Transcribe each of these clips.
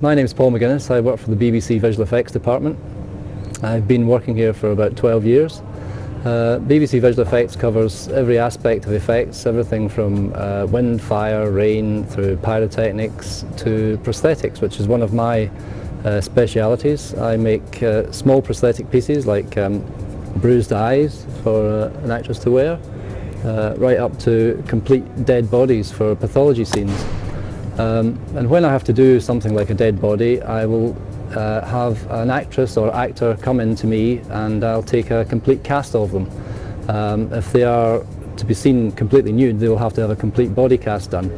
My name is Paul McGuinness. I work for the BBC Visual Effects department. I've been working here for about 12 years. BBC Visual Effects covers every aspect of effects, everything from wind, fire, rain, through pyrotechnics to prosthetics, which is one of my specialities. I make small prosthetic pieces like bruised eyes for an actress to wear, right up to complete dead bodies for pathology scenes. And when I have to do something like a dead body, I will have an actress or actor come in to me and I'll take a complete cast of them. If they are to be seen completely nude, they will have to have a complete body cast done.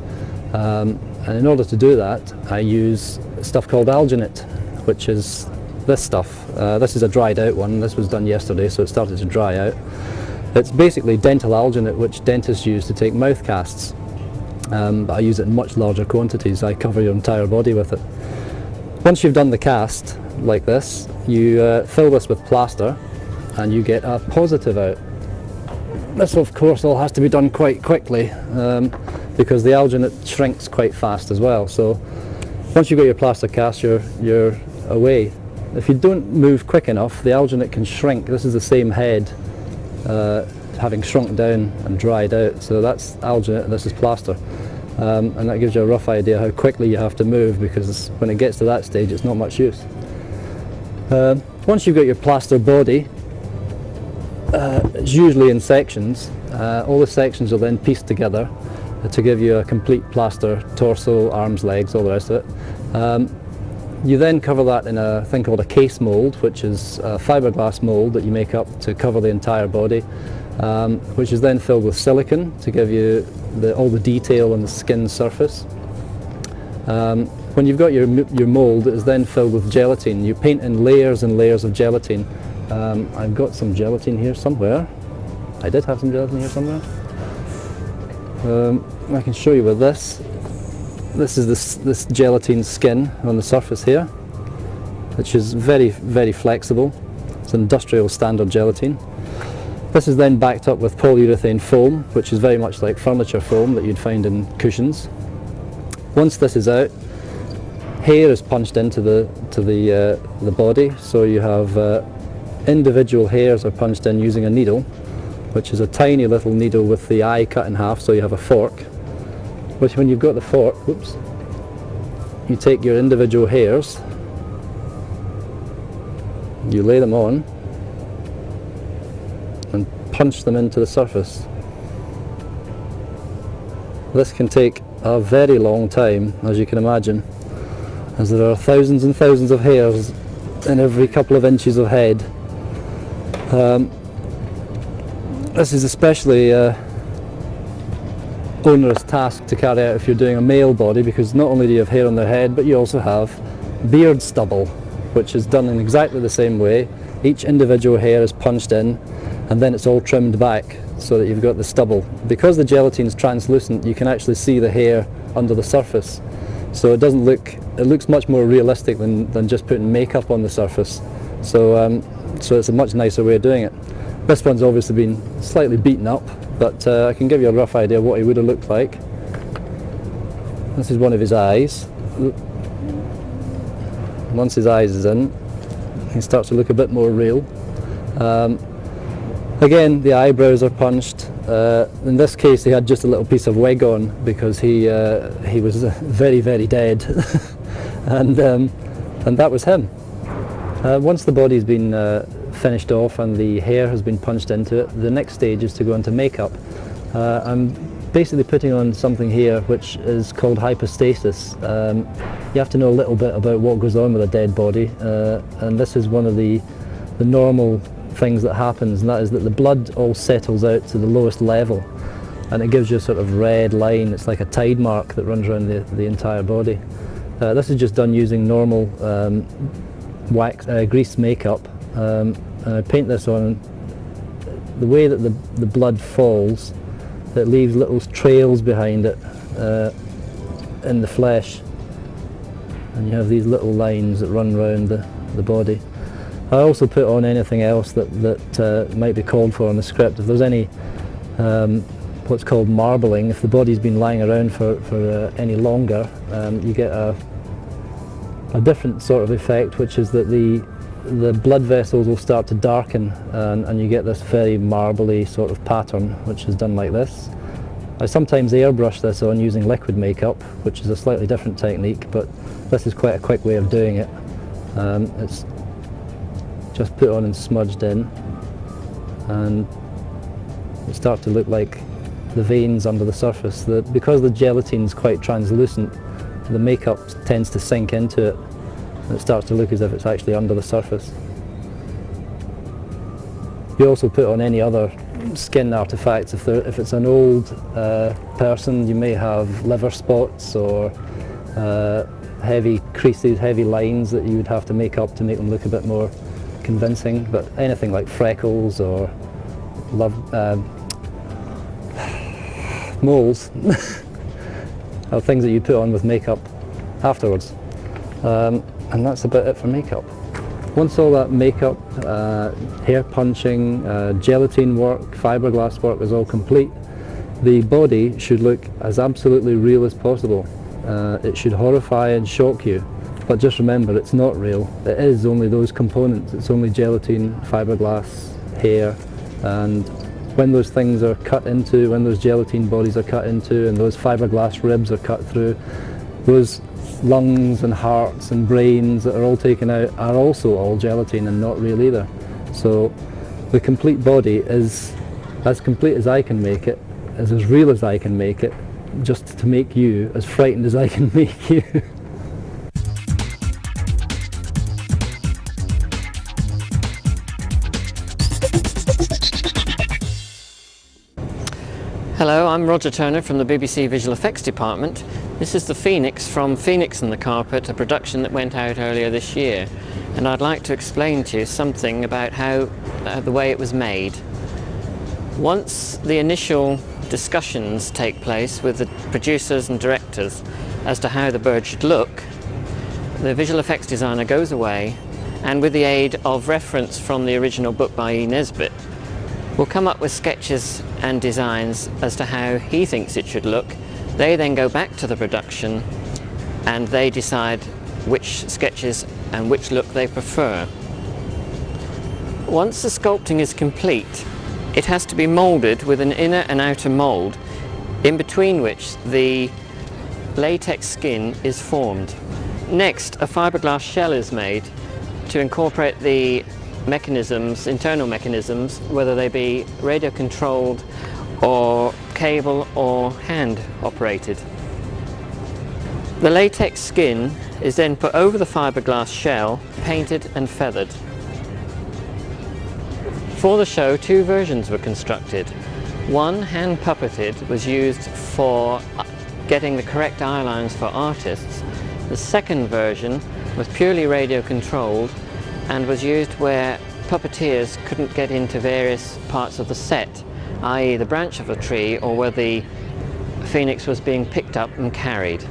And in order to do that, I use stuff called alginate, which is this stuff. This is a dried out one. This was done yesterday, so it started to dry out. It's basically dental alginate, which dentists use to take mouth casts. But I use it in much larger quantities. I cover your entire body with it. Once you've done the cast like this, you fill this with plaster and you get a positive out. This of course all has to be done quite quickly because the alginate shrinks quite fast as well. So once you've got your plaster cast, you're away. If you don't move quick enough, the alginate can shrink. This is the same head having shrunk down and dried out. So that's alginate and this is plaster. And that gives you a rough idea how quickly you have to move, because when it gets to that stage it's not much use. Once you've got your plaster body, it's usually in sections. All the sections are then pieced together to give you a complete plaster torso, arms, legs, all the rest of it. You then cover that in a thing called a case mould, which is a fiberglass mould that you make up to cover the entire body, which is then filled with silicone to give you all the detail on the skin surface. When you've got your mould, it is then filled with gelatin. You paint in layers and layers of gelatin. I've got some gelatin here somewhere. I did have some gelatin here somewhere. I can show you with this. This is this gelatin skin on the surface here, which is very, very flexible. It's industrial standard gelatin. This is then backed up with polyurethane foam, which is very much like furniture foam that you'd find in cushions. Once this is out, hair is punched into the body, so you have individual hairs are punched in using a needle, which is a tiny little needle with the eye cut in half, so you have a fork. But when you've got the fork, whoops, you take your individual hairs, you lay them on and punch them into the surface. This can take a very long time, as you can imagine, as there are thousands and thousands of hairs in every couple of inches of head. This is especially onerous task to carry out if you're doing a male body, because not only do you have hair on their head, but you also have beard stubble, which is done in exactly the same way. Each individual hair is punched in and then it's all trimmed back so that you've got the stubble. Because the gelatin is translucent, you can actually see the hair under the surface, so it looks much more realistic than just putting makeup on the surface. So it's a much nicer way of doing it. This one's obviously been slightly beaten up, but I can give you a rough idea of what he would have looked like. This is one of his eyes. Once his eyes is in, he starts to look a bit more real. Again, the eyebrows are punched. In this case, he had just a little piece of wig on because he was very, very dead, and that was him. Once the body's been finished off and the hair has been punched into it, the next stage is to go into makeup. I'm basically putting on something here which is called hypostasis. You have to know a little bit about what goes on with a dead body, and this is one of the normal things that happens, and that is that the blood all settles out to the lowest level and it gives you a sort of red line. It's like a tide mark that runs around the entire body. This is just done using normal grease makeup. I paint this on. The way that the blood falls, it leaves little trails behind it in the flesh, and you have these little lines that run around the body. I also put on anything else that might be called for in the script. If there's any what's called marbling. If the body's been lying around for any longer, you get a different sort of effect, which is that the blood vessels will start to darken, and you get this very marbly sort of pattern, which is done like this. I sometimes airbrush this on using liquid makeup, which is a slightly different technique, but this is quite a quick way of doing it. It's just put on and smudged in, and it starts to look like the veins under the surface. Because the gelatine's quite translucent, the makeup tends to sink into it, and it starts to look as if it's actually under the surface. You also put on any other skin artifacts. If it's an old person, you may have liver spots or heavy creases, heavy lines that you would have to make up to make them look a bit more convincing. But anything like freckles or moles are things that you put on with makeup afterwards. And that's about it for makeup. Once all that makeup, hair punching, gelatine work, fiberglass work is all complete, the body should look as absolutely real as possible. It should horrify and shock you, but just remember, it's not real. It is only those components. It's only gelatine, fiberglass, hair, and when those things are cut into, when those gelatine bodies are cut into and those fiberglass ribs are cut through, those lungs and hearts and brains that are all taken out are also all gelatine and not real either. So the complete body is as complete as I can make it, is as real as I can make it, just to make you as frightened as I can make you. Hello, I'm Roger Turner from the BBC Visual Effects Department. This is the Phoenix from Phoenix and the Carpet, a production that went out earlier this year. And I'd like to explain to you something about how the way it was made. Once the initial discussions take place with the producers and directors as to how the bird should look, the visual effects designer goes away and, with the aid of reference from the original book by E. Nesbitt, will come up with sketches and designs as to how he thinks it should look. They then go back to the production and they decide which sketches and which look they prefer. Once the sculpting is complete, it has to be moulded with an inner and outer mould, in between which the latex skin is formed. Next, a fiberglass shell is made to incorporate the mechanisms, internal mechanisms, whether they be radio controlled or cable or hand operated. The latex skin is then put over the fiberglass shell, painted and feathered. For the show, two versions were constructed. One, hand puppeted, was used for getting the correct eye lines for artists. The second version was purely radio controlled and was used where puppeteers couldn't get into various parts of the set, i.e. the branch of a tree or where the phoenix was being picked up and carried.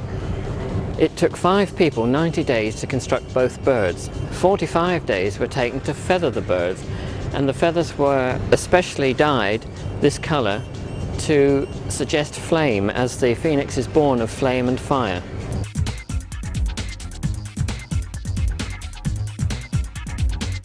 It took 5 people 90 days to construct both birds. 45 days were taken to feather the birds, and the feathers were especially dyed this colour to suggest flame, as the phoenix is born of flame and fire.